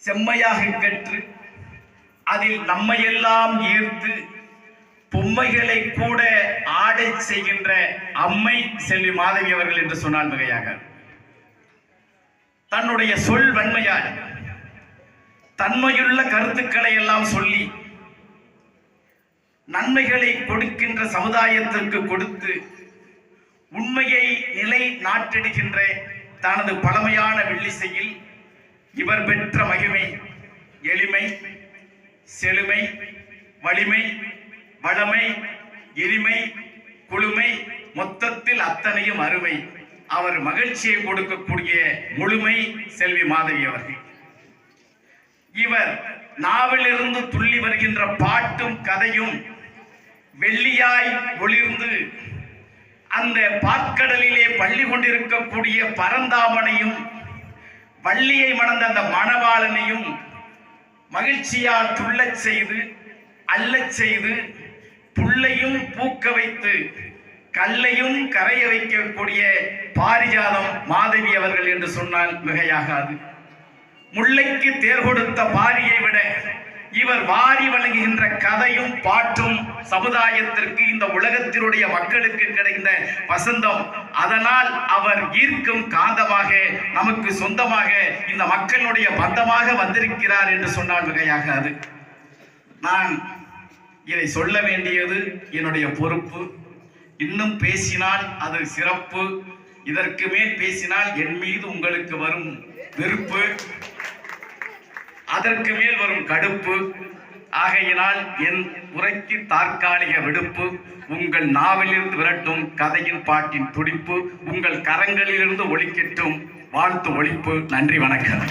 செம்மையாக கற்று அதில் நம்மையெல்லாம் ஈர்த்து பொம்மைகளை கூட ஆடை செய்கின்ற அம்மை செல்வி மாதவி அவர்கள் என்று சொன்னால் மிகையாக. தன்னுடைய சொல் வன்மையால் தன்மையுள்ள கருத்துக்களை எல்லாம் சொல்லி நன்மைகளை கொடுக்கின்ற சமுதாயத்திற்கு கொடுத்து உண்மையை நிலை நாட்டிடுகின்ற தனது பழமையான வில்லிசையில் இவர் பெற்ற மகிமை எளிமை, செழுமை, வலிமை, வளமை, எளிமை, குளுமை, மொத்தத்தில் அத்தனையும் அருமை. அவர் மகிழ்ச்சியை கொடுக்கக்கூடிய முழுமை செல்வி மாதவி அவர்கள். இவர் நாவிலிருந்து துள்ளி வருகின்ற பாட்டும் கதையும் வெள்ளியாய் ஒளிர்ந்து அந்த பாற்கடலிலே பள்ளி கொண்டிருக்கக்கூடிய பரந்தாமனையும் வள்ளியை மணந்த அந்த மணவாளனையும் மகிழ்ச்சியால் துள்ளச் செய்து அள்ளச் செய்து புல்லையும் பூக்க வைத்து கல்லையும் கரைய வைக்கக்கூடிய பாரிஜாதம் மாதவி அவர்கள் என்று சொன்னால் மிகையாகாது. முல்லைக்கு தேர் கொடுத்த பாரியை விட இவர் வாரி வழங்குகின்ற கதையும் பாட்டும் சமுதாயத்திற்கு இந்த உலகத்தினுடைய மக்களுக்கு கிடைத்த வசந்தம். அதனால் அவர் ஈர்க்கும் காந்தமாக நமக்கு சொந்தமாக இந்த மக்களுடைய பந்தமாக வந்திருக்கிறார் என்று சொன்னால் மிகையாகாது. நான் இதை சொல்ல வேண்டியது என்னுடைய பொறுப்பு. இன்னும் பேசினால் அது சிறப்பு. இதற்கு மேல் பேசினால் என் மீது உங்களுக்கு வரும் வெறுப்பு, அதற்கு மேல் வரும் கடுப்பு. ஆகையினால் என் உரைக்கு தற்காலிக விடுப்பு. உங்கள் நாவிலிருந்து விரட்டும் கதையின் பாட்டின் துடிப்பு உங்கள் கரங்களிலிருந்து ஒலிக்கட்டும் வாழ்த்து ஒலிப்பு. நன்றி, வணக்கம்.